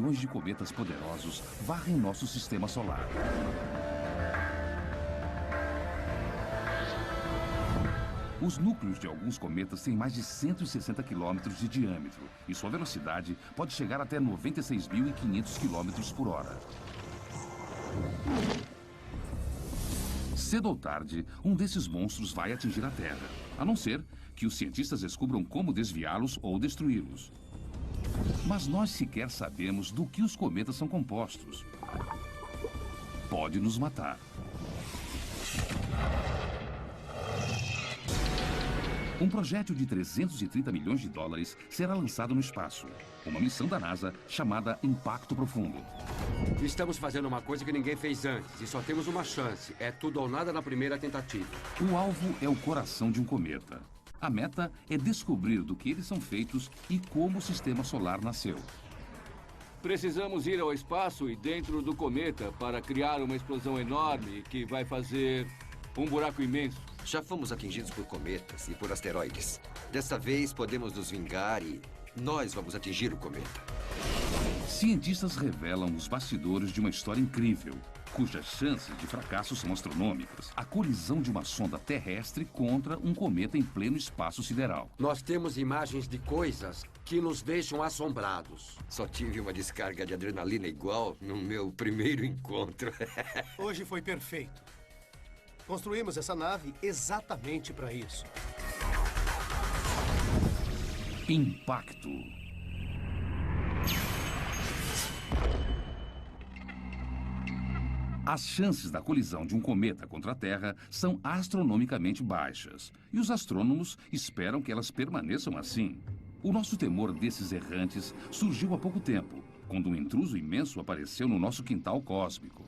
milhões de cometas poderosos varrem nosso sistema solar. Os núcleos de alguns cometas têm mais de 160 quilômetros de diâmetro e sua velocidade pode chegar até 96.500 quilômetros por hora. Cedo ou tarde, um desses monstros vai atingir a Terra, a não ser que os cientistas descubram como desviá-los ou destruí-los. Mas nós sequer sabemos do que os cometas são compostos. Pode nos matar. Um projétil de 330 milhões de dólares será lançado no espaço. Uma missão da NASA chamada Impacto Profundo. Estamos fazendo uma coisa que ninguém fez antes e só temos uma chance. É tudo ou nada na primeira tentativa. O alvo é o coração de um cometa. A meta é descobrir do que eles são feitos e como o sistema solar nasceu. Precisamos ir ao espaço e dentro do cometa para criar uma explosão enorme que vai fazer um buraco imenso. Já fomos atingidos por cometas e por asteroides. Dessa vez podemos nos vingar e nós vamos atingir o cometa. Cientistas revelam os bastidores de uma história incrível, cujas chances de fracasso são astronômicas. A colisão de uma sonda terrestre contra um cometa em pleno espaço sideral. Nós temos imagens de coisas que nos deixam assombrados. Só tive uma descarga de adrenalina igual no meu primeiro encontro. Hoje foi perfeito. Construímos essa nave exatamente para isso. Impacto. As chances da colisão de um cometa contra a Terra são astronomicamente baixas. E os astrônomos esperam que elas permaneçam assim. O nosso temor desses errantes surgiu há pouco tempo, quando um intruso imenso apareceu no nosso quintal cósmico.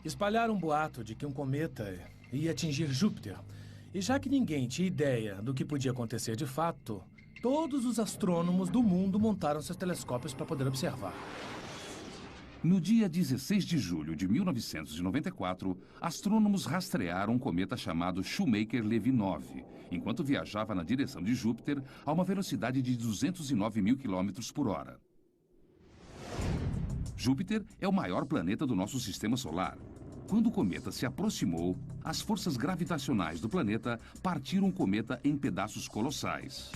Espalharam um boato de que um cometa ia atingir Júpiter. E já que ninguém tinha ideia do que podia acontecer de fato, todos os astrônomos do mundo montaram seus telescópios para poder observar. No dia 16 de julho de 1994, astrônomos rastrearam um cometa chamado Shoemaker-Levy 9, enquanto viajava na direção de Júpiter a uma velocidade de 209 mil quilômetros por hora. Júpiter é o maior planeta do nosso sistema solar. Quando o cometa se aproximou, as forças gravitacionais do planeta partiram o cometa em pedaços colossais.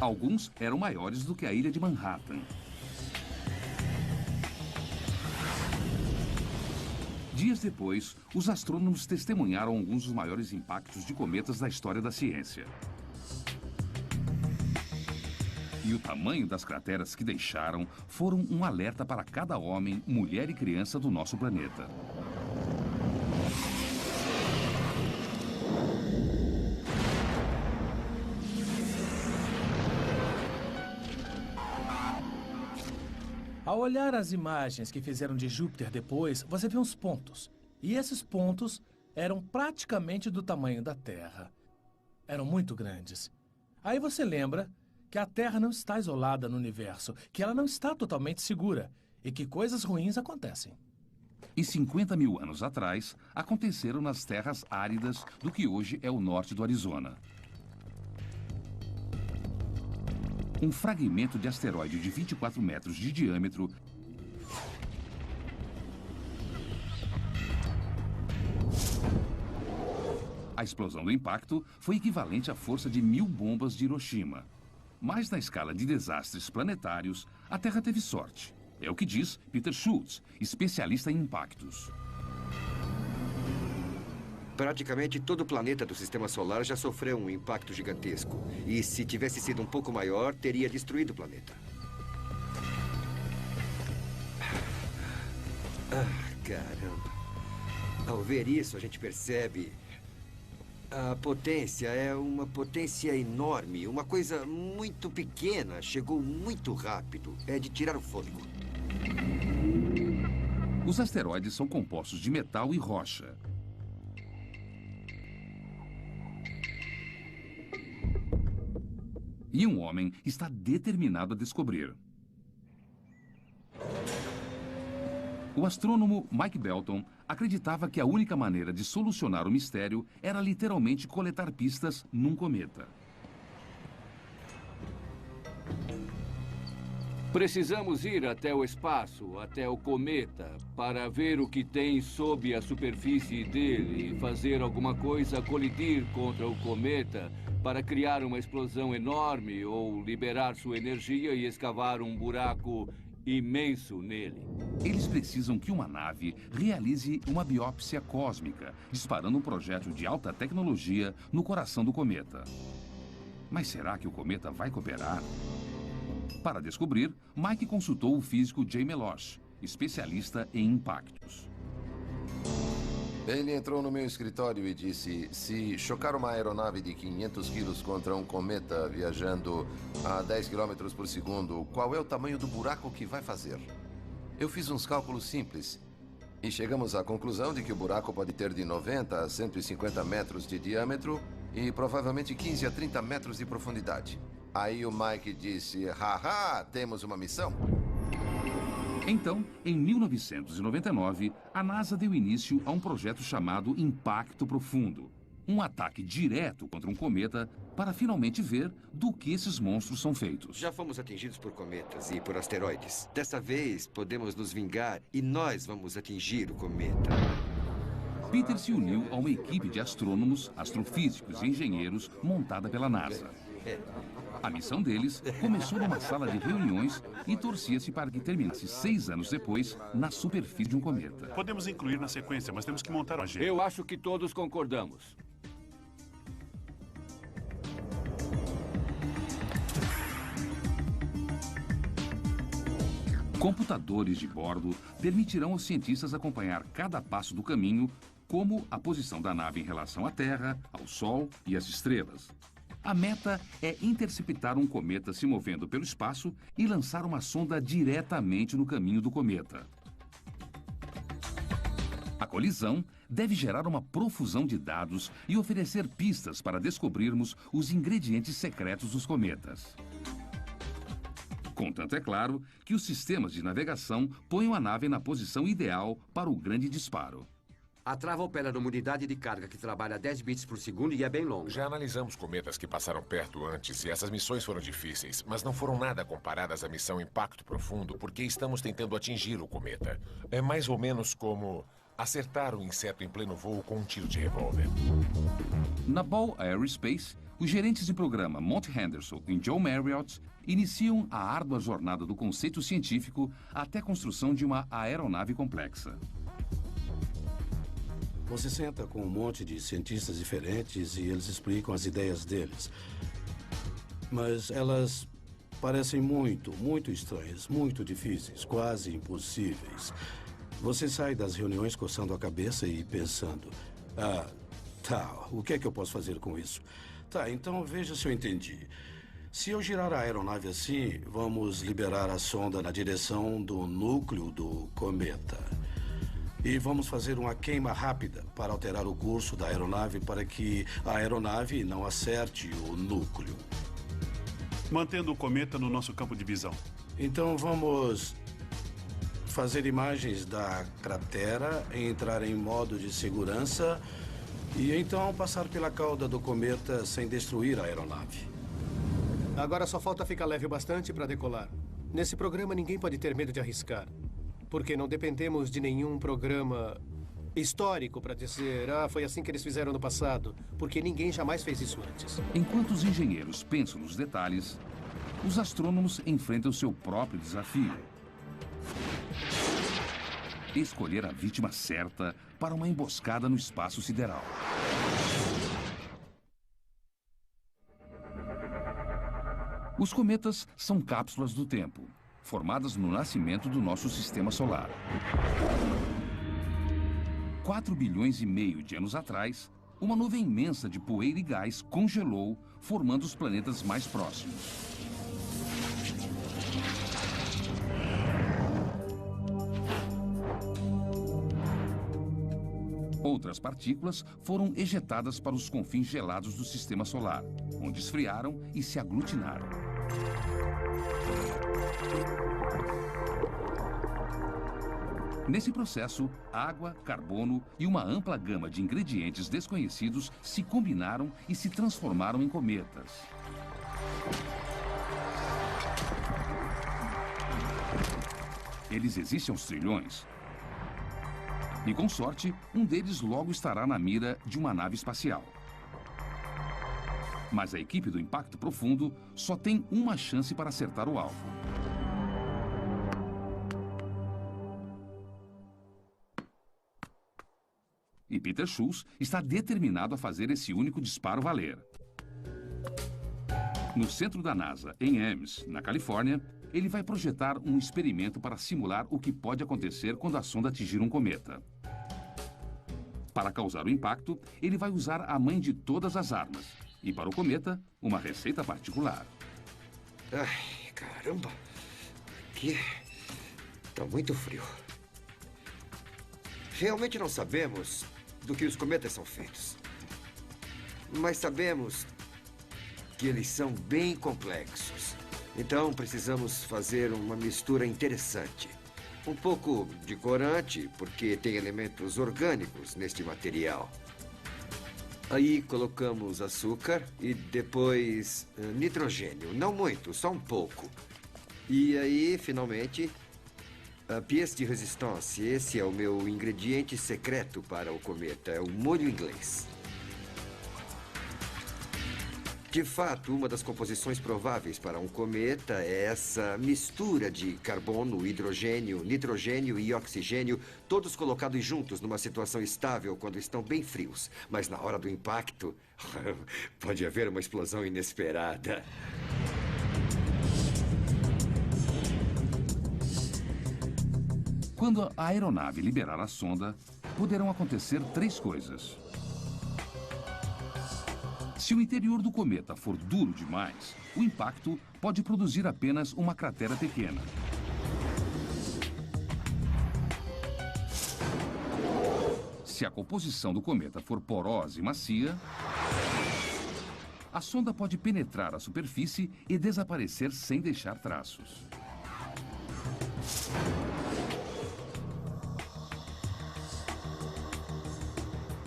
Alguns eram maiores do que a ilha de Manhattan. Dias depois, os astrônomos testemunharam alguns dos maiores impactos de cometas da história da ciência. E o tamanho das crateras que deixaram foram um alerta para cada homem, mulher e criança do nosso planeta. Ao olhar as imagens que fizeram de Júpiter depois, você vê uns pontos. E esses pontos eram praticamente do tamanho da Terra. Eram muito grandes. Aí você lembra que a Terra não está isolada no universo, que ela não está totalmente segura e que coisas ruins acontecem. E 50 mil anos atrás, aconteceram nas terras áridas do que hoje é o norte do Arizona. Um fragmento de asteroide de 24 metros de diâmetro A explosão do impacto foi equivalente à força de 1000 bombas de Hiroshima. Mas na escala de desastres planetários, a Terra teve sorte. É o que diz Peter Schultz, especialista em impactos. Praticamente todo o planeta do Sistema Solar já sofreu um impacto gigantesco. E se tivesse sido um pouco maior, teria destruído o planeta. Caramba. Ao ver isso, a gente percebe... A potência é uma potência enorme. Uma coisa muito pequena. Chegou muito rápido. É de tirar o fôlego. Os asteroides são compostos de metal e rocha. E um homem está determinado a descobrir. O astrônomo Mike Belton acreditava que a única maneira de solucionar o mistério era literalmente coletar pistas num cometa. Precisamos ir até o espaço, até o cometa, para ver o que tem sob a superfície dele e fazer alguma coisa colidir contra o cometa para criar uma explosão enorme ou liberar sua energia e escavar um buraco imenso nele. Eles precisam que uma nave realize uma biópsia cósmica, disparando um projétil de alta tecnologia no coração do cometa. Mas será que o cometa vai cooperar? Para descobrir, Mike consultou o físico Jay Meloche, especialista em impactos. Ele entrou no meu escritório e disse: se chocar uma aeronave de 500 quilos contra um cometa viajando a 10 km por segundo, qual é o tamanho do buraco que vai fazer? Eu fiz uns cálculos simples e chegamos à conclusão de que o buraco pode ter de 90 a 150 metros de diâmetro e provavelmente 15 a 30 metros de profundidade. Aí o Mike disse: haha, temos uma missão. Então, em 1999, a NASA deu início a um projeto chamado Impacto Profundo. Um ataque direto contra um cometa para finalmente ver do que esses monstros são feitos. Já fomos atingidos por cometas e por asteroides. Dessa vez, podemos nos vingar e nós vamos atingir o cometa. Peter se uniu a uma equipe de astrônomos, astrofísicos e engenheiros montada pela NASA. A missão deles começou numa sala de reuniões e torcia-se para que terminasse 6 anos depois na superfície de um cometa. Podemos incluir na sequência, mas temos que montar uma agenda. Eu acho que todos concordamos. Computadores de bordo permitirão aos cientistas acompanhar cada passo do caminho, como a posição da nave em relação à Terra, ao Sol e às estrelas. A meta é interceptar um cometa se movendo pelo espaço e lançar uma sonda diretamente no caminho do cometa. A colisão deve gerar uma profusão de dados e oferecer pistas para descobrirmos os ingredientes secretos dos cometas. Contanto, é claro, que os sistemas de navegação ponham a nave na posição ideal para o grande disparo. A trava opera numa unidade de carga que trabalha a 10 bits por segundo e é bem longa. Já analisamos cometas que passaram perto antes e essas missões foram difíceis, mas não foram nada comparadas à missão Impacto Profundo porque estamos tentando atingir o cometa. É mais ou menos como acertar um inseto em pleno voo com um tiro de revólver. Na Ball Aerospace, os gerentes de programa Monty Henderson e Joe Marriott iniciam a árdua jornada do conceito científico até a construção de uma aeronave complexa. Você senta com um monte de cientistas diferentes e eles explicam as ideias deles. Mas elas parecem muito estranhas, muito difíceis, quase impossíveis. Você sai das reuniões coçando a cabeça e pensando: ah, tá, o que é que eu posso fazer com isso? Tá, então veja se eu entendi. Se eu girar a aeronave assim, vamos liberar a sonda na direção do núcleo do cometa. E vamos fazer uma queima rápida para alterar o curso da aeronave para que a aeronave não acerte o núcleo. Mantendo o cometa no nosso campo de visão. Então vamos fazer imagens da cratera, entrar em modo de segurança e então passar pela cauda do cometa sem destruir a aeronave. Agora só falta ficar leve o bastante para decolar. Nesse programa ninguém pode ter medo de arriscar. Porque não dependemos de nenhum programa histórico para dizer: ah, foi assim que eles fizeram no passado. Porque ninguém jamais fez isso antes. Enquanto os engenheiros pensam nos detalhes, os astrônomos enfrentam seu próprio desafio. Escolher a vítima certa para uma emboscada no espaço sideral. Os cometas são cápsulas do tempo, formadas no nascimento do nosso sistema solar. 4,5 bilhões de anos atrás, uma nuvem imensa de poeira e gás congelou, formando os planetas mais próximos. Outras partículas foram ejetadas para os confins gelados do sistema solar, onde esfriaram e se aglutinaram. Nesse processo, água, carbono e uma ampla gama de ingredientes desconhecidos se combinaram e se transformaram em cometas. Eles existem aos trilhões. E com sorte, um deles logo estará na mira de uma nave espacial. Mas a equipe do Impacto Profundo só tem uma chance para acertar o alvo. E Peter Schultz está determinado a fazer esse único disparo valer. No centro da NASA, em Ames, na Califórnia, ele vai projetar um experimento para simular o que pode acontecer quando a sonda atingir um cometa. Para causar o impacto, ele vai usar a mãe de todas as armas. E para o cometa, uma receita particular. Ai, caramba. Aqui tá muito frio. Realmente não sabemos do que os cometas são feitos. Mas sabemos que eles são bem complexos. Então precisamos fazer uma mistura interessante. Um pouco de corante, porque tem elementos orgânicos neste material. Aí colocamos açúcar e depois nitrogênio. Não muito, só um pouco. E aí, finalmente, a pièce de résistance. Esse é o meu ingrediente secreto para o cometa. É o molho inglês. De fato, uma das composições prováveis para um cometa é essa mistura de carbono, hidrogênio, nitrogênio e oxigênio, todos colocados juntos numa situação estável quando estão bem frios. Mas na hora do impacto, pode haver uma explosão inesperada. Quando a aeronave liberar a sonda, poderão acontecer 3 coisas. Se o interior do cometa for duro demais, o impacto pode produzir apenas uma cratera pequena. Se a composição do cometa for porosa e macia, a sonda pode penetrar a superfície e desaparecer sem deixar traços.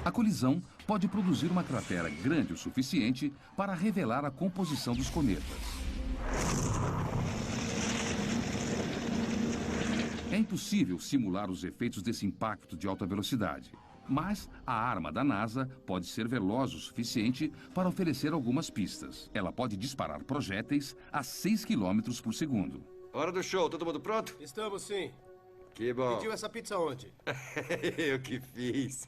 A colisão pode produzir uma cratera grande o suficiente para revelar a composição dos cometas. É impossível simular os efeitos desse impacto de alta velocidade, mas a arma da NASA pode ser veloz o suficiente para oferecer algumas pistas. Ela pode disparar projéteis a 6 km por segundo. Hora do show, todo mundo pronto? Estamos sim. Que bom. Pediu essa pizza onde? Eu que fiz.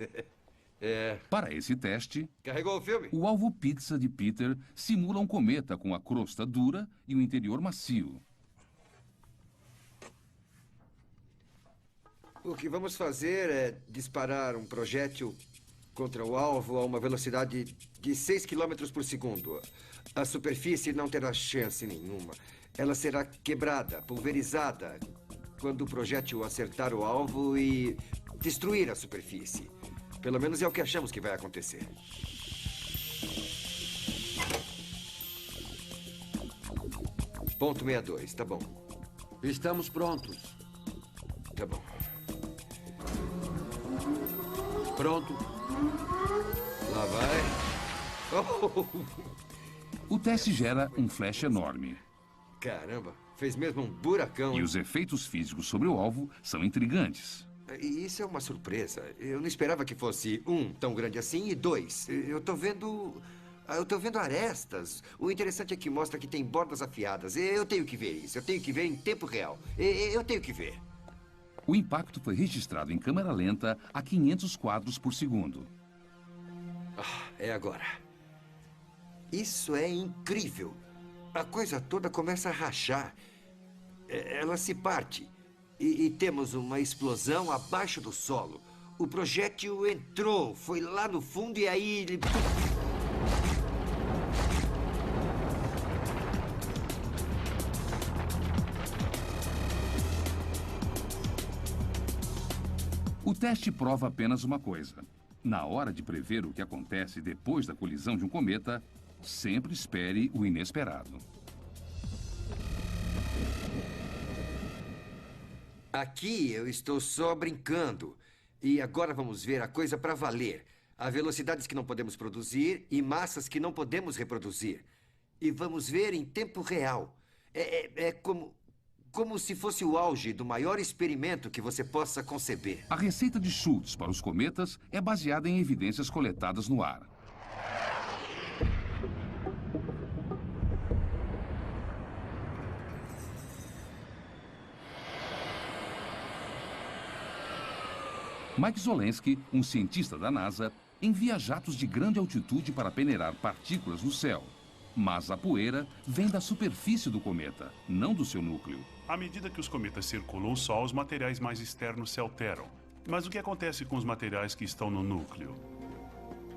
Para esse teste, Carregou o filme? o alvo pizza de Peter simula um cometa com a crosta dura e o interior macio. O que vamos fazer é disparar um projétil contra o alvo a uma velocidade de 6 km por segundo. A superfície não terá chance nenhuma. Ela será quebrada, pulverizada, quando o projétil acertar o alvo e destruir a superfície. Pelo menos é o que achamos que vai acontecer. Ponto 62, tá bom. Estamos prontos. Tá bom. Pronto. Lá vai. Oh! O teste gera um flash enorme. Caramba, fez mesmo um buracão. E os efeitos físicos sobre o alvo são intrigantes. E isso é uma surpresa. Eu não esperava que fosse tão grande assim, e 2. Eu tô vendo arestas. O interessante é que mostra que tem bordas afiadas. Eu tenho que ver isso. Eu tenho que ver em tempo real. Eu tenho que ver. O impacto foi registrado em câmera lenta a 500 quadros por segundo. É agora. Isso é incrível. A coisa toda começa a rachar. Ela se parte. E temos uma explosão abaixo do solo. O projétil entrou, foi lá no fundo e aí ele... O teste prova apenas uma coisa. Na hora de prever o que acontece depois da colisão de um cometa, sempre espere o inesperado. Aqui eu estou só brincando. E agora vamos ver a coisa para valer. Há velocidades que não podemos produzir e massas que não podemos reproduzir. E vamos ver em tempo real. É como se fosse o auge do maior experimento que você possa conceber. A receita de Schultz para os cometas é baseada em evidências coletadas no ar. Mike Zolensky, um cientista da NASA, envia jatos de grande altitude para peneirar partículas no céu. Mas a poeira vem da superfície do cometa, não do seu núcleo. À medida que os cometas circulam o Sol, os materiais mais externos se alteram. Mas o que acontece com os materiais que estão no núcleo?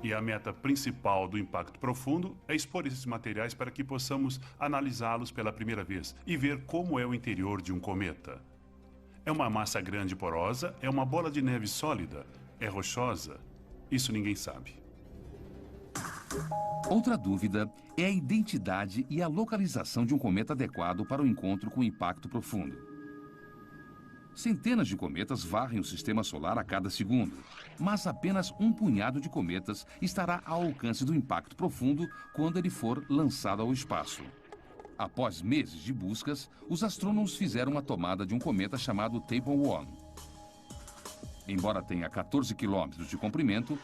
E a meta principal do impacto profundo é expor esses materiais para que possamos analisá-los pela primeira vez e ver como é o interior de um cometa. É uma massa grande e porosa? É uma bola de neve sólida? É rochosa? Isso ninguém sabe. Outra dúvida é a identidade e a localização de um cometa adequado para o encontro com o impacto profundo. Centenas de cometas varrem o sistema solar a cada segundo, mas apenas um punhado de cometas estará ao alcance do impacto profundo quando ele for lançado ao espaço. Após meses de buscas, os astrônomos fizeram uma tomada de um cometa chamado Tempel-1. Embora tenha 14 quilômetros de comprimento,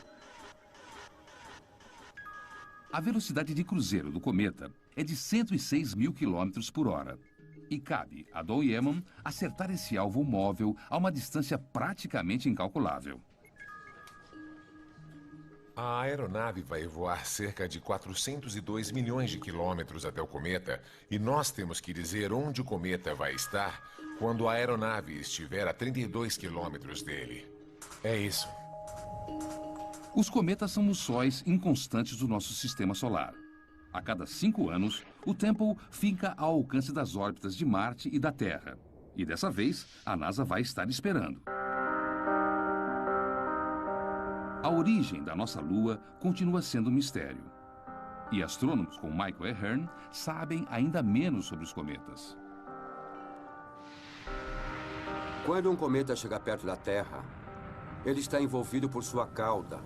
a velocidade de cruzeiro do cometa é de 106 mil quilômetros por hora. E cabe a Don Yeman acertar esse alvo móvel a uma distância praticamente incalculável. A aeronave vai voar cerca de 402 milhões de quilômetros até o cometa e nós temos que dizer onde o cometa vai estar quando a aeronave estiver a 32 quilômetros dele. É isso. Os cometas são os sóis inconstantes do nosso sistema solar. A cada 5 anos, o Tempel fica ao alcance das órbitas de Marte e da Terra. E dessa vez, a NASA vai estar esperando. A origem da nossa Lua continua sendo um mistério. E astrônomos como Michael Ahern sabem ainda menos sobre os cometas. Quando um cometa chega perto da Terra, ele está envolvido por sua cauda,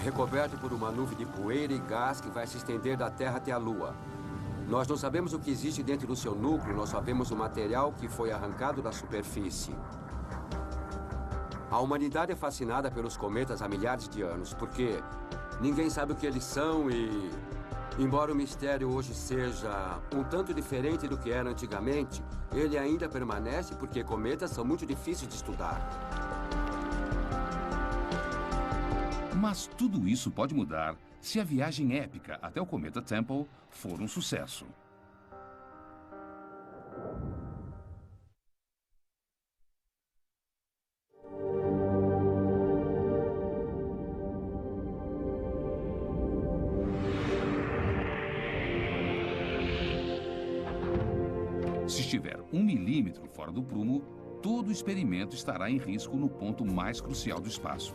recoberto por uma nuvem de poeira e gás que vai se estender da Terra até a Lua. Nós não sabemos o que existe dentro do seu núcleo, nós sabemos o material que foi arrancado da superfície. A humanidade é fascinada pelos cometas há milhares de anos, porque ninguém sabe o que eles são e, embora o mistério hoje seja um tanto diferente do que era antigamente, ele ainda permanece porque cometas são muito difíceis de estudar. Mas tudo isso pode mudar se a viagem épica até o cometa Tempel for um sucesso. Se estiver 1 milímetro fora do prumo, todo o experimento estará em risco no ponto mais crucial do espaço.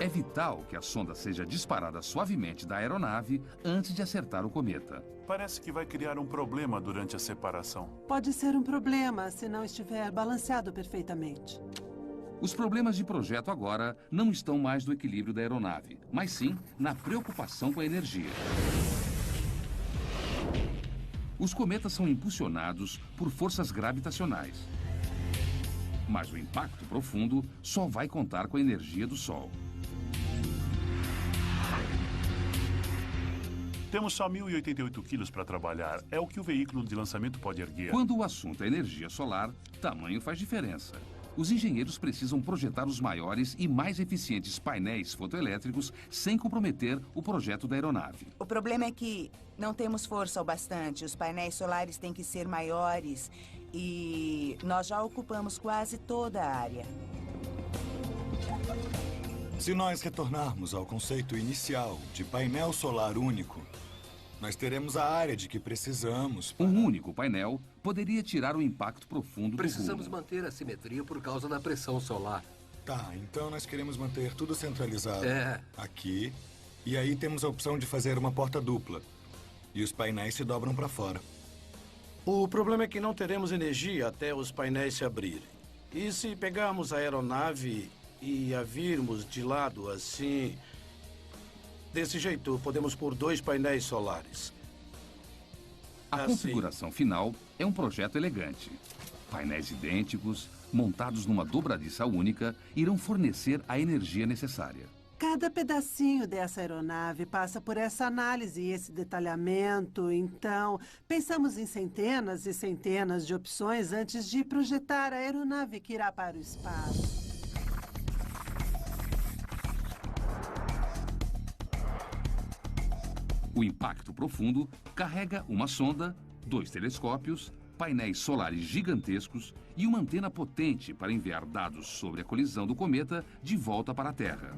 É vital que a sonda seja disparada suavemente da aeronave antes de acertar o cometa. Parece que vai criar um problema durante a separação. Pode ser um problema se não estiver balanceado perfeitamente. Os problemas de projeto agora não estão mais no equilíbrio da aeronave, mas sim na preocupação com a energia. Os cometas são impulsionados por forças gravitacionais. Mas o impacto profundo só vai contar com a energia do Sol. Temos só 1.088 quilos para trabalhar. É o que o veículo de lançamento pode erguer. Quando o assunto é energia solar, tamanho faz diferença. Os engenheiros precisam projetar os maiores e mais eficientes painéis fotoelétricos sem comprometer o projeto da aeronave. O problema é que não temos força o bastante. Os painéis solares têm que ser maiores e nós já ocupamos quase toda a área. Se nós retornarmos ao conceito inicial de painel solar único, nós teremos a área de que precisamos para... Um único painel poderia tirar o impacto profundo Precisamos do rumo. manter a simetria por causa da pressão solar. Tá, então nós queremos manter tudo centralizado É. aqui. E aí temos a opção de fazer uma porta dupla. E os painéis se dobram para fora. O problema é que não teremos energia até os painéis se abrirem. E se pegarmos a aeronave e a virmos de lado assim... Desse jeito, podemos pôr 2 painéis solares. A configuração final é um projeto elegante. Painéis idênticos, montados numa dobradiça única, irão fornecer a energia necessária. Cada pedacinho dessa aeronave passa por essa análise e esse detalhamento. Então, pensamos em centenas e centenas de opções antes de projetar a aeronave que irá para o espaço. O impacto profundo carrega uma sonda, 2 telescópios, painéis solares gigantescos e uma antena potente para enviar dados sobre a colisão do cometa de volta para a Terra.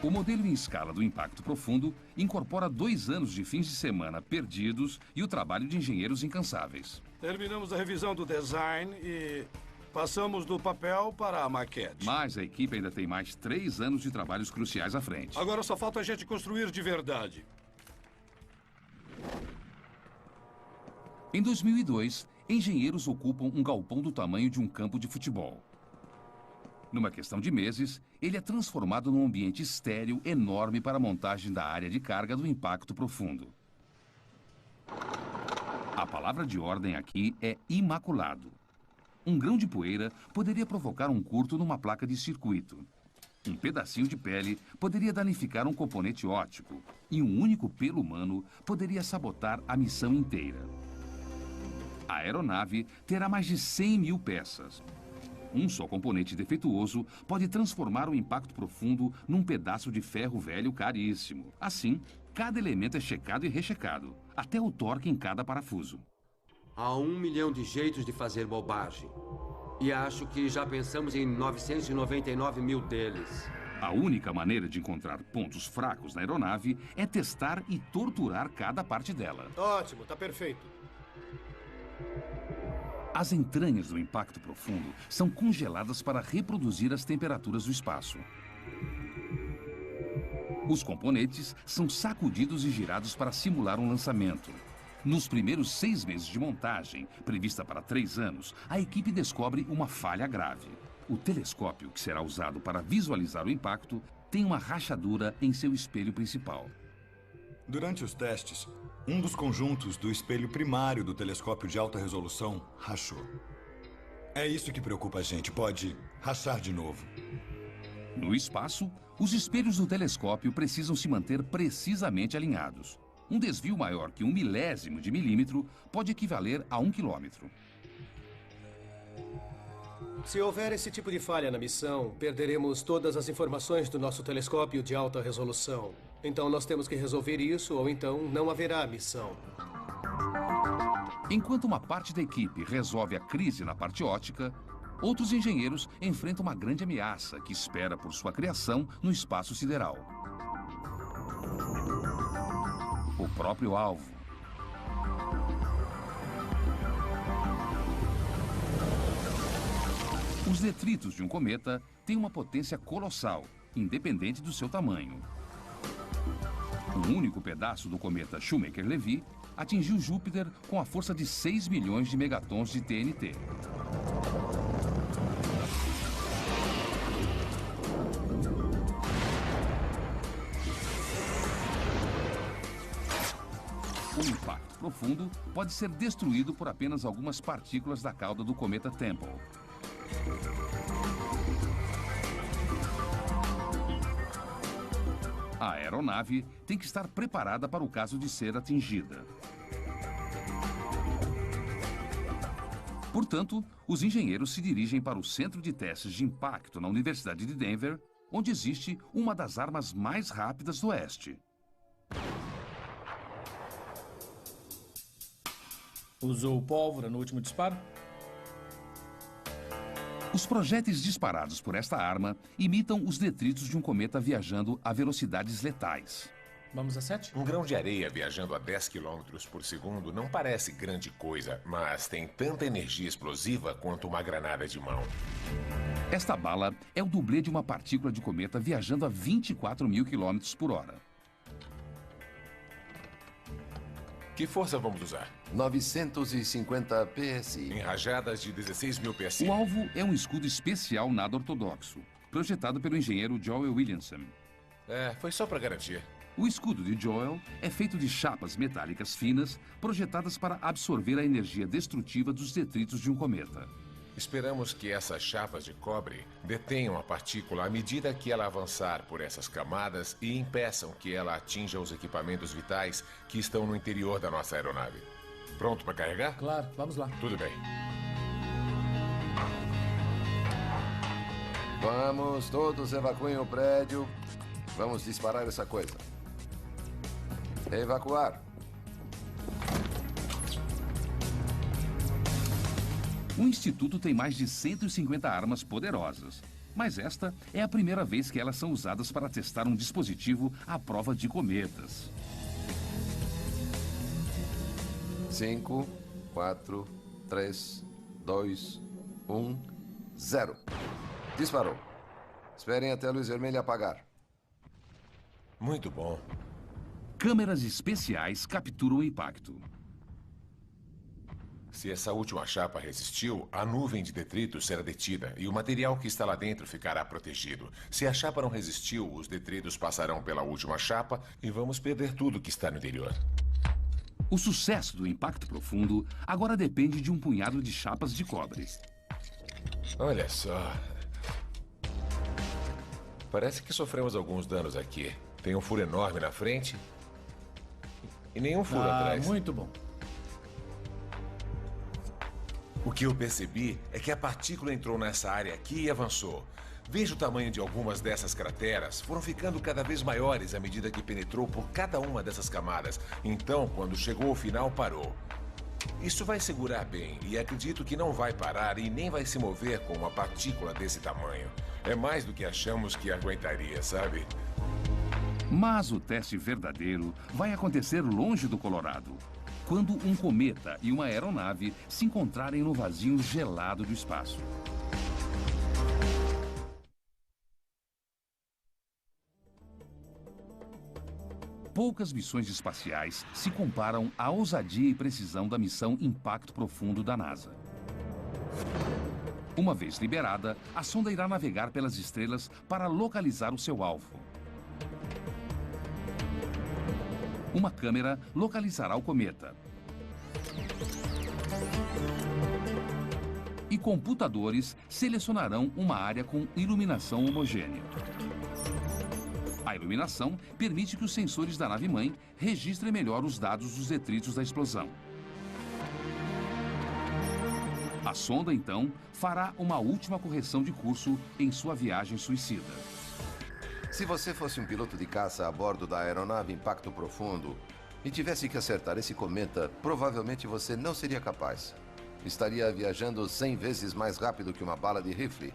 O modelo em escala do impacto profundo incorpora 2 anos de fins de semana perdidos e o trabalho de engenheiros incansáveis. Terminamos a revisão do design e passamos do papel para a maquete. Mas a equipe ainda tem mais 3 anos de trabalhos cruciais à frente. Agora só falta a gente construir de verdade. Em 2002, engenheiros ocupam um galpão do tamanho de um campo de futebol. Numa questão de meses, ele é transformado num ambiente estéril enorme para a montagem da área de carga do impacto profundo. A palavra de ordem aqui é imaculado. Um grão de poeira poderia provocar um curto numa placa de circuito. Um pedacinho de pele poderia danificar um componente óptico. E um único pelo humano poderia sabotar a missão inteira. A aeronave terá mais de 100 mil peças. Um só componente defeituoso pode transformar o impacto profundo num pedaço de ferro velho caríssimo. Assim, cada elemento é checado e rechecado, até o torque em cada parafuso. Há 1 milhão de jeitos de fazer bobagem. E acho que já pensamos em 999 mil deles. A única maneira de encontrar pontos fracos na aeronave é testar e torturar cada parte dela. Ótimo, tá perfeito. As entranhas do impacto profundo são congeladas para reproduzir as temperaturas do espaço. Os componentes são sacudidos e girados para simular um lançamento. Nos primeiros 6 meses de montagem, prevista para 3 anos, a equipe descobre uma falha grave. O telescópio, que será usado para visualizar o impacto, tem uma rachadura em seu espelho principal. Durante os testes, um dos conjuntos do espelho primário do telescópio de alta resolução rachou. É isso que preocupa a gente. Pode rachar de novo. No espaço, os espelhos do telescópio precisam se manter precisamente alinhados. Um desvio maior que 1 milésimo de milímetro pode equivaler a 1 quilômetro. Se houver esse tipo de falha na missão, perderemos todas as informações do nosso telescópio de alta resolução. Então nós temos que resolver isso, ou então não haverá missão. Enquanto uma parte da equipe resolve a crise na parte óptica, outros engenheiros enfrentam uma grande ameaça que espera por sua criação no espaço sideral. O próprio alvo. Os detritos de um cometa têm uma potência colossal, independente do seu tamanho. Um único pedaço do cometa Shoemaker-Levy atingiu Júpiter com a força de 6 milhões de megatons de TNT. O impacto profundo pode ser destruído por apenas algumas partículas da cauda do cometa Tempel. A aeronave tem que estar preparada para o caso de ser atingida. Portanto, os engenheiros se dirigem para o Centro de Testes de Impacto na Universidade de Denver, onde existe uma das armas mais rápidas do Oeste. Usou pólvora no último disparo? Os projéteis disparados por esta arma imitam os detritos de um cometa viajando a velocidades letais. Vamos a 7? Um grão de areia viajando a 10 km por segundo não parece grande coisa, mas tem tanta energia explosiva quanto uma granada de mão. Esta bala é o dublê de uma partícula de cometa viajando a 24 mil quilômetros por hora. Que força vamos usar? 950 PSI. Em rajadas de 16 mil PSI. O alvo é um escudo especial nada ortodoxo, projetado pelo engenheiro Joel Williamson. Foi só para garantir. O escudo de Joel é feito de chapas metálicas finas, projetadas para absorver a energia destrutiva dos detritos de um cometa. Esperamos que essas chapas de cobre detenham a partícula à medida que ela avançar por essas camadas e impeçam que ela atinja os equipamentos vitais que estão no interior da nossa aeronave. Pronto para carregar? Claro, vamos lá. Tudo bem. Vamos, todos evacuem o prédio. Vamos disparar essa coisa. Evacuar. O Instituto tem mais de 150 armas poderosas, mas esta é a primeira vez que elas são usadas para testar um dispositivo à prova de cometas. 5, 4, 3, 2, 1, 0. Disparou. Esperem até a luz vermelha apagar. Muito bom. Câmeras especiais capturam o impacto. Se essa última chapa resistiu, a nuvem de detritos será detida e o material que está lá dentro ficará protegido. Se a chapa não resistiu, os detritos passarão pela última chapa e vamos perder tudo que está no interior. O sucesso do impacto profundo agora depende de um punhado de chapas de cobre. Olha só. Parece que sofremos alguns danos aqui. Tem um furo enorme na frente e nenhum furo atrás. Muito bom. O que eu percebi é que a partícula entrou nessa área aqui e avançou. Veja o tamanho de algumas dessas crateras. Foram ficando cada vez maiores à medida que penetrou por cada uma dessas camadas. Então, quando chegou ao final, parou. Isso vai segurar bem e acredito que não vai parar e nem vai se mover com uma partícula desse tamanho. É mais do que achamos que aguentaria, sabe? Mas o teste verdadeiro vai acontecer longe do Colorado, quando um cometa e uma aeronave se encontrarem no vazio gelado do espaço. Poucas missões espaciais se comparam à ousadia e precisão da missão Impacto Profundo da NASA. Uma vez liberada, a sonda irá navegar pelas estrelas para localizar o seu alvo. Uma câmera localizará o cometa. E computadores selecionarão uma área com iluminação homogênea. A iluminação permite que os sensores da nave-mãe registrem melhor os dados dos detritos da explosão. A sonda, então, fará uma última correção de curso em sua viagem suicida. Se você fosse um piloto de caça a bordo da aeronave Impacto Profundo e tivesse que acertar esse cometa, provavelmente você não seria capaz. Estaria viajando 100 vezes mais rápido que uma bala de rifle.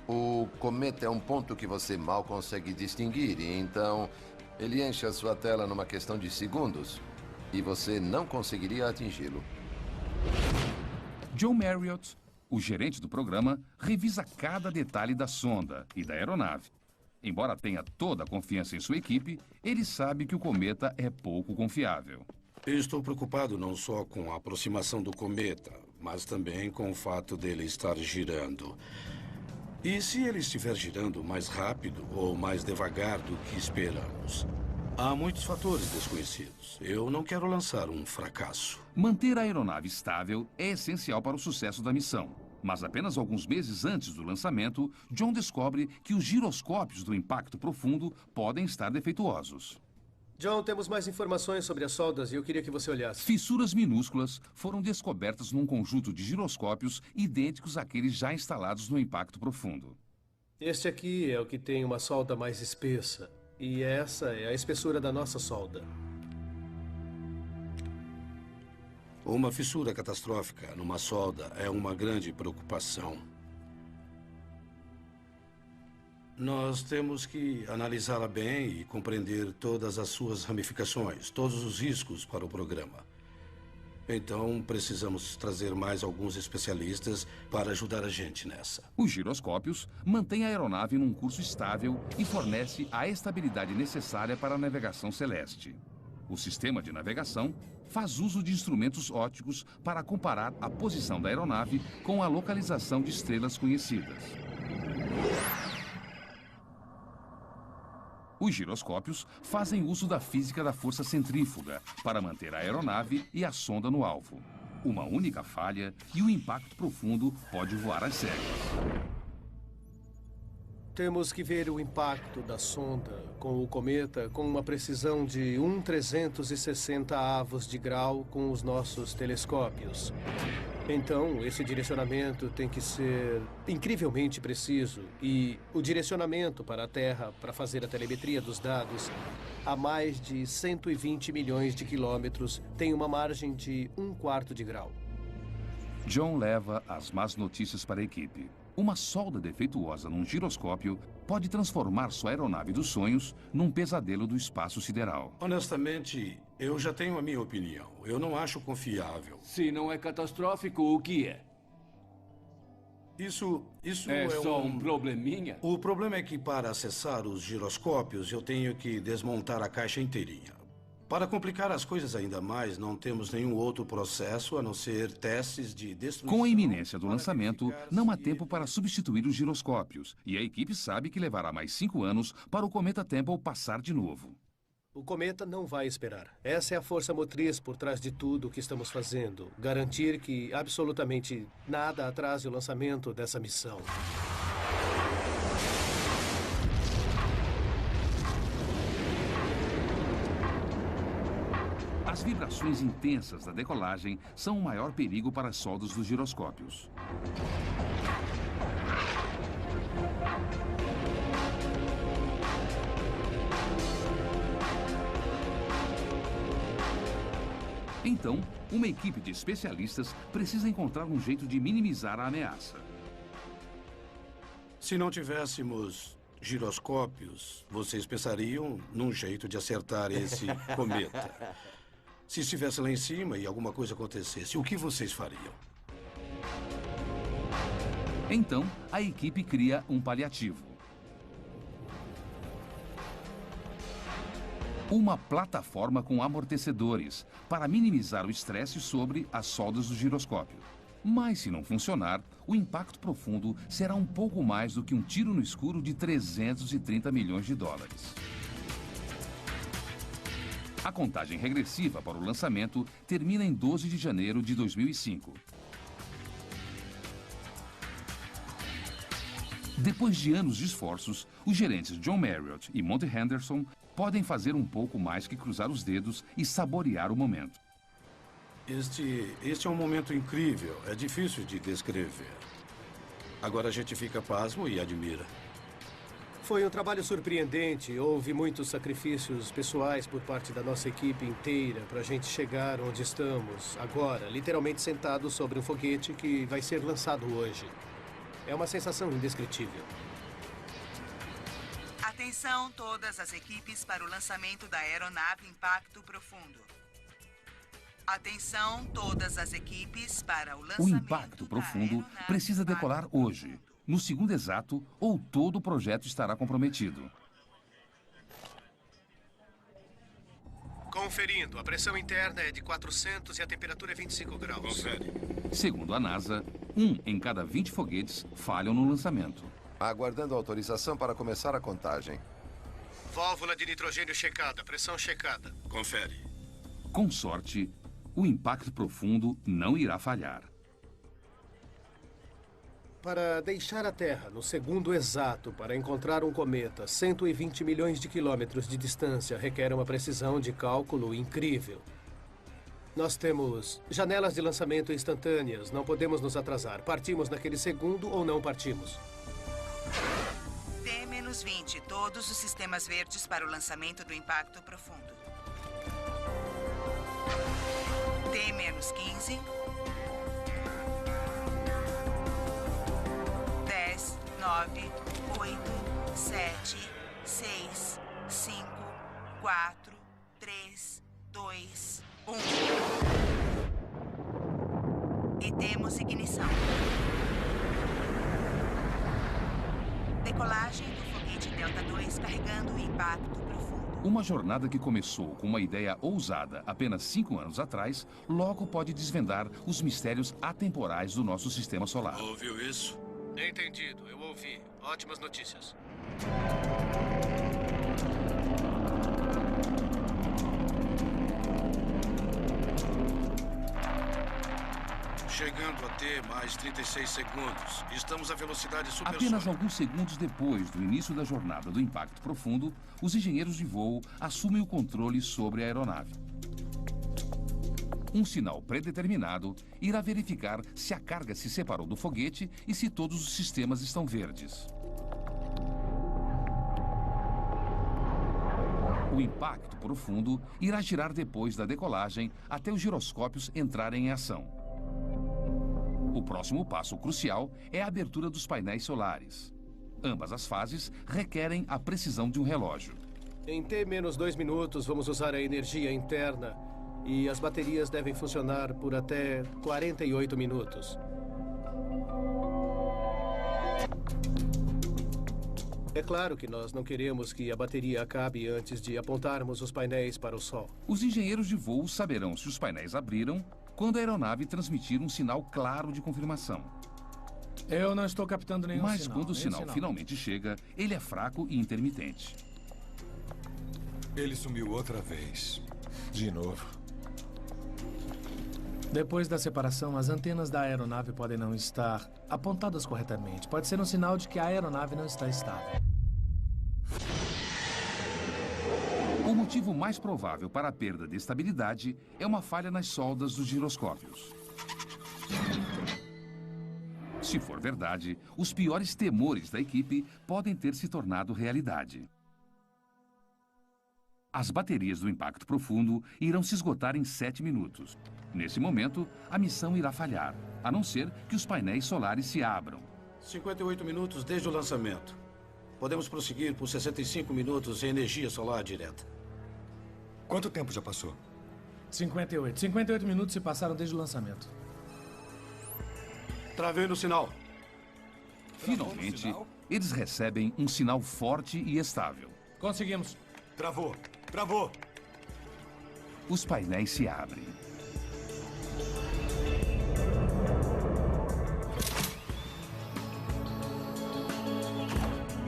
O cometa é um ponto que você mal consegue distinguir, e então ele enche a sua tela numa questão de segundos e você não conseguiria atingi-lo. John Marriott, o gerente do programa, revisa cada detalhe da sonda e da aeronave. Embora tenha toda a confiança em sua equipe, ele sabe que o cometa é pouco confiável. Estou preocupado não só com a aproximação do cometa, mas também com o fato dele estar girando. E se ele estiver girando mais rápido ou mais devagar do que esperamos? Há muitos fatores desconhecidos. Eu não quero lançar um fracasso. Manter a aeronave estável é essencial para o sucesso da missão. Mas apenas alguns meses antes do lançamento, John descobre que os giroscópios do Impacto Profundo podem estar defeituosos. John, temos mais informações sobre as soldas e eu queria que você olhasse. Fissuras minúsculas foram descobertas num conjunto de giroscópios idênticos àqueles já instalados no Impacto Profundo. Este aqui é o que tem uma solda mais espessa. E essa é a espessura da nossa solda. Uma fissura catastrófica numa solda é uma grande preocupação. Nós temos que analisá-la bem e compreender todas as suas ramificações, todos os riscos para o programa. Então, precisamos trazer mais alguns especialistas para ajudar a gente nessa. Os giroscópios mantêm a aeronave num curso estável e fornece a estabilidade necessária para a navegação celeste. O sistema de navegação faz uso de instrumentos ópticos para comparar a posição da aeronave com a localização de estrelas conhecidas. Os giroscópios fazem uso da física da força centrífuga para manter a aeronave e a sonda no alvo. Uma única falha e o impacto profundo pode voar às cegas. Temos que ver o impacto da sonda com o cometa com uma precisão de 1/360 de grau com os nossos telescópios. Então, esse direcionamento tem que ser incrivelmente preciso e o direcionamento para a Terra para fazer a telemetria dos dados a mais de 120 milhões de quilômetros tem uma margem de 1/4 de grau. John leva as más notícias para a equipe. Uma solda defeituosa num giroscópio pode transformar sua aeronave dos sonhos num pesadelo do espaço sideral. Honestamente, eu já tenho a minha opinião. Eu não acho confiável. Se não é catastrófico, o que é? Isso é só um probleminha? O problema é que para acessar os giroscópios eu tenho que desmontar a caixa inteirinha. Para complicar as coisas ainda mais, não temos nenhum outro processo a não ser testes de destruição. Com a iminência do lançamento, não há tempo para substituir os giroscópios. E a equipe sabe que levará mais 5 anos para o cometa Temple passar de novo. O cometa não vai esperar. Essa é a força motriz por trás de tudo o que estamos fazendo. Garantir que absolutamente nada atrase o lançamento dessa missão. As vibrações intensas da decolagem são o maior perigo para as soldas dos giroscópios. Então, uma equipe de especialistas precisa encontrar um jeito de minimizar a ameaça. Se não tivéssemos giroscópios, vocês pensariam num jeito de acertar esse cometa. Se estivesse lá em cima e alguma coisa acontecesse, o que vocês fariam? Então, a equipe cria um paliativo. Uma plataforma com amortecedores para minimizar o estresse sobre as soldas do giroscópio. Mas se não funcionar, o impacto profundo será um pouco mais do que um tiro no escuro de 330 milhões de dólares. A contagem regressiva para o lançamento termina em 12 de janeiro de 2005. Depois de anos de esforços, os gerentes John Marriott e Monty Henderson podem fazer um pouco mais que cruzar os dedos e saborear o momento. Este é um momento incrível. É difícil de descrever. Agora a gente fica pasmo e admira. Foi um trabalho surpreendente. Houve muitos sacrifícios pessoais por parte da nossa equipe inteira para a gente chegar onde estamos agora, literalmente sentados sobre um foguete que vai ser lançado hoje. É uma sensação indescritível. Atenção todas as equipes para o lançamento da aeronave Impacto Profundo. Atenção todas as equipes para o lançamento. O Impacto Profundo precisa decolar hoje, no segundo exato, ou todo o projeto estará comprometido. Conferindo, a pressão interna é de 400 e a temperatura é 25 graus. Confere. Segundo a NASA, 1 em cada 20 foguetes falham no lançamento. Aguardando autorização para começar a contagem. Válvula de nitrogênio checada, pressão checada. Confere. Com sorte, o Impacto Profundo não irá falhar. Para deixar a Terra no segundo exato para encontrar um cometa 120 milhões de quilômetros de distância requer uma precisão de cálculo incrível. Nós temos janelas de lançamento instantâneas, não podemos nos atrasar. Partimos naquele segundo ou não partimos. T-20, todos os sistemas verdes para o lançamento do Impacto Profundo. T-15. 10, 9, 8, 7, 6, 5, 4, 3, 2, 1. E temos ignição. Decolagem do foguete Delta 2 carregando o impacto profundo. Uma jornada que começou com uma ideia ousada apenas 5 anos atrás, logo pode desvendar os mistérios atemporais do nosso sistema solar. Ouviu isso? Entendido, eu ouvi. Ótimas notícias. Chegando a T mais 36 segundos. Estamos à velocidade supersônica. Apenas alguns segundos depois do início da jornada do impacto profundo, os engenheiros de voo assumem o controle sobre a aeronave. Um sinal predeterminado irá verificar se a carga se separou do foguete e se todos os sistemas estão verdes. O impacto profundo irá girar depois da decolagem até os giroscópios entrarem em ação. O próximo passo crucial é a abertura dos painéis solares. Ambas as fases requerem a precisão de um relógio. Em T-2 minutos, vamos usar a energia interna e as baterias devem funcionar por até 48 minutos. É claro que nós não queremos que a bateria acabe antes de apontarmos os painéis para o Sol. Os engenheiros de voo saberão se os painéis abriram quando a aeronave transmitir um sinal claro de confirmação. Eu não estou captando nenhum sinal. Mas quando o sinal finalmente chega, ele é fraco e intermitente. Ele sumiu outra vez. De novo. Depois da separação, as antenas da aeronave podem não estar apontadas corretamente. Pode ser um sinal de que a aeronave não está estável. O motivo mais provável para a perda de estabilidade é uma falha nas soldas dos giroscópios. Se for verdade, os piores temores da equipe podem ter se tornado realidade. As baterias do impacto profundo irão se esgotar em 7 minutos. Nesse momento, a missão irá falhar, a não ser que os painéis solares se abram. 58 minutos desde o lançamento. Podemos prosseguir por 65 minutos em energia solar direta. Quanto tempo já passou? 58. 58 minutos se passaram desde o lançamento. Travei no sinal. Finalmente, eles recebem um sinal forte e estável. Conseguimos. Travou. Travou. Os painéis se abrem.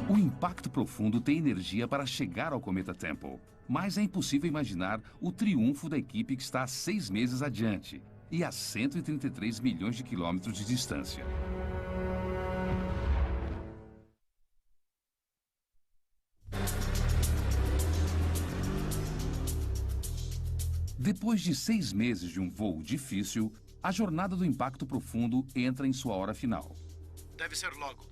O impacto profundo tem energia para chegar ao cometa Temple, mas é impossível imaginar o triunfo da equipe que está a 6 meses adiante e a 133 milhões de quilômetros de distância. Depois de 6 meses de um voo difícil, a jornada do impacto profundo entra em sua hora final. Deve ser logo.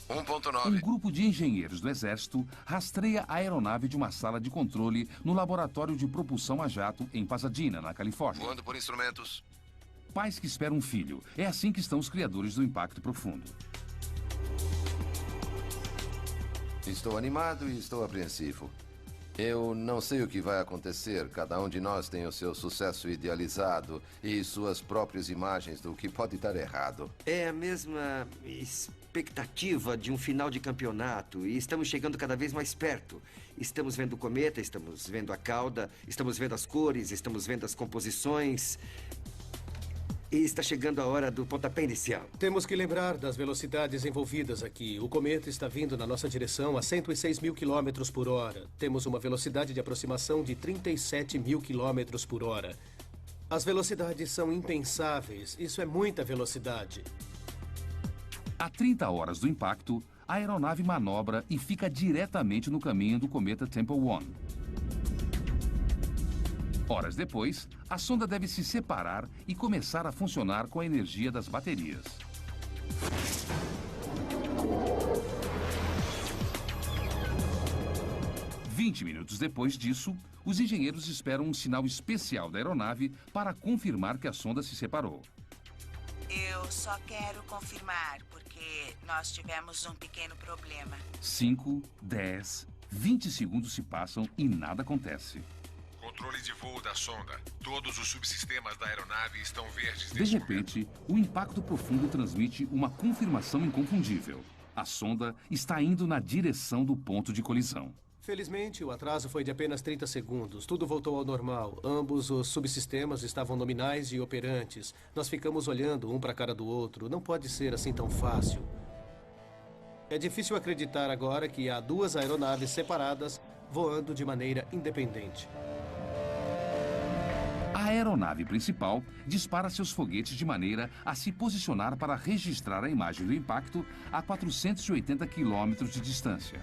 1.9. Um grupo de engenheiros do Exército rastreia a aeronave de uma sala de controle no laboratório de propulsão a jato em Pasadena, na Califórnia. Voando por instrumentos. Pais que esperam um filho. É assim que estão os criadores do impacto profundo. Estou animado e estou apreensivo. Eu não sei o que vai acontecer. Cada um de nós tem o seu sucesso idealizado e suas próprias imagens do que pode dar errado. É a mesma expectativa de um final de campeonato e estamos chegando cada vez mais perto. Estamos vendo o cometa, estamos vendo a cauda, estamos vendo as cores, estamos vendo as composições. E está chegando a hora do pontapé inicial. Temos que lembrar das velocidades envolvidas aqui. O cometa está vindo na nossa direção a 106 mil quilômetros por hora. Temos uma velocidade de aproximação de 37 mil quilômetros por hora. As velocidades são impensáveis. Isso é muita velocidade. A 30 horas do impacto, a aeronave manobra e fica diretamente no caminho do cometa Temple 1. Horas depois, a sonda deve se separar e começar a funcionar com a energia das baterias. Vinte minutos depois disso, os engenheiros esperam um sinal especial da aeronave para confirmar que a sonda se separou. Eu só quero confirmar, porque nós tivemos um pequeno problema. 5, 10, 20 segundos se passam e nada acontece. Controle de voo da sonda. Todos os subsistemas da aeronave estão verdes De neste repente, o impacto profundo transmite uma confirmação inconfundível. A sonda está indo na direção do ponto de colisão. Felizmente, o atraso foi de apenas 30 segundos. Tudo voltou ao normal. Ambos os subsistemas estavam nominais e operantes. Nós ficamos olhando um para a cara do outro. Não pode ser assim tão fácil. É difícil acreditar agora que há duas aeronaves separadas voando de maneira independente. A aeronave principal dispara seus foguetes de maneira a se posicionar para registrar a imagem do impacto a 480 quilômetros de distância.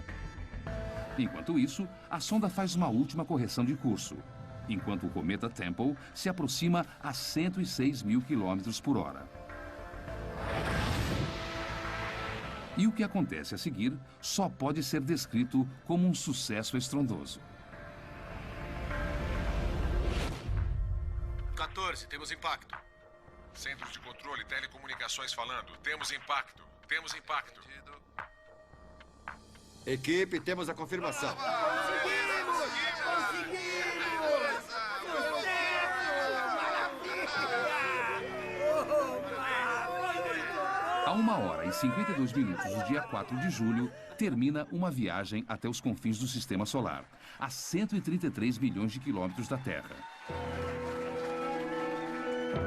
Enquanto isso, a sonda faz uma última correção de curso, enquanto o cometa Temple se aproxima a 106 mil quilômetros por hora. E o que acontece a seguir só pode ser descrito como um sucesso estrondoso. 14, temos impacto. Centro de controle, telecomunicações falando. Temos impacto. Temos impacto. Equipe, temos a confirmação. A 1h52 do dia 4 de julho, termina uma viagem até os confins do Sistema Solar, a 133 milhões de quilômetros da Terra.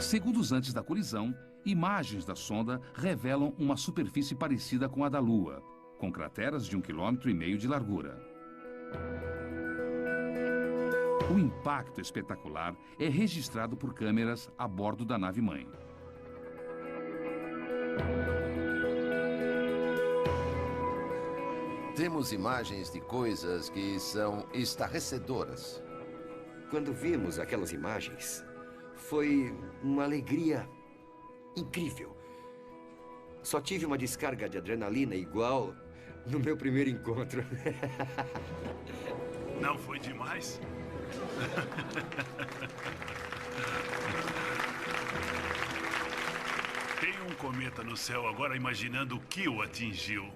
Segundos antes da colisão, imagens da sonda revelam uma superfície parecida com a da Lua, com crateras de 1,5 km de largura. O impacto espetacular é registrado por câmeras a bordo da nave-mãe. Temos imagens de coisas que são estarrecedoras. Quando vimos aquelas imagens, foi uma alegria incrível. Só tive uma descarga de adrenalina igual no meu primeiro encontro. Não foi demais? Tem um cometa no céu agora imaginando o que o atingiu.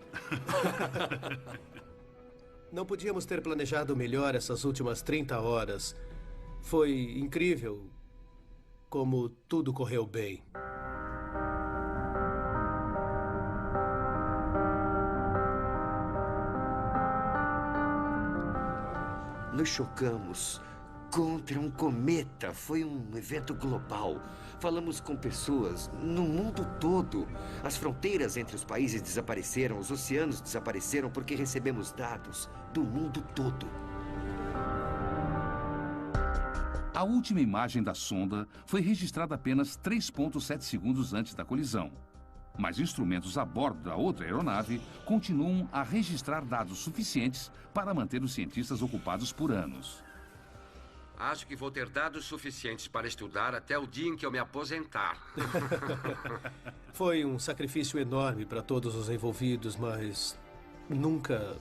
Não podíamos ter planejado melhor essas últimas 30 horas. Foi incrível como tudo correu bem. Nos chocamos contra um cometa. Foi um evento global. Falamos com pessoas no mundo todo. As fronteiras entre os países desapareceram, os oceanos desapareceram porque recebemos dados do mundo todo. A última imagem da sonda foi registrada apenas 3,7 segundos antes da colisão. Mas instrumentos a bordo da outra aeronave continuam a registrar dados suficientes para manter os cientistas ocupados por anos. Acho que vou ter dados suficientes para estudar até o dia em que eu me aposentar. Foi um sacrifício enorme para todos os envolvidos, mas nunca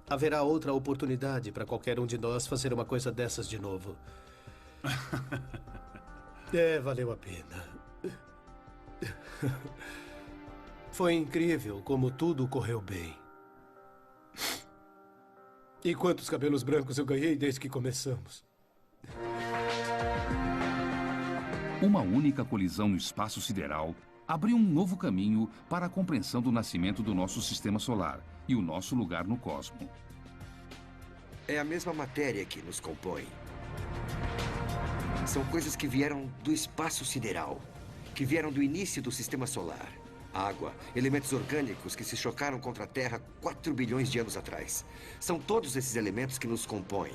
haverá outra oportunidade para qualquer um de nós fazer uma coisa dessas de novo. Valeu a pena. Foi incrível como tudo correu bem. E quantos cabelos brancos eu ganhei desde que começamos. Uma única colisão no espaço sideral abriu um novo caminho para a compreensão do nascimento do nosso sistema solar e o nosso lugar no cosmos. É a mesma matéria que nos compõe. São coisas que vieram do espaço sideral, que vieram do início do sistema solar. Água, elementos orgânicos que se chocaram contra a Terra 4 bilhões de anos atrás. São todos esses elementos que nos compõem.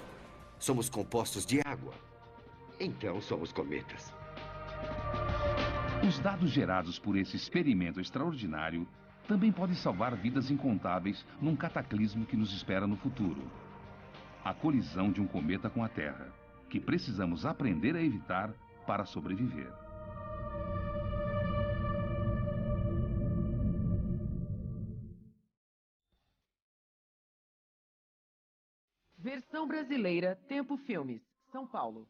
Somos compostos de água. Então somos cometas. Os dados gerados por esse experimento extraordinário também podem salvar vidas incontáveis num cataclismo que nos espera no futuro. A colisão de um cometa com a Terra, que precisamos aprender a evitar para sobreviver. Versão brasileira, Tempo Filmes, São Paulo.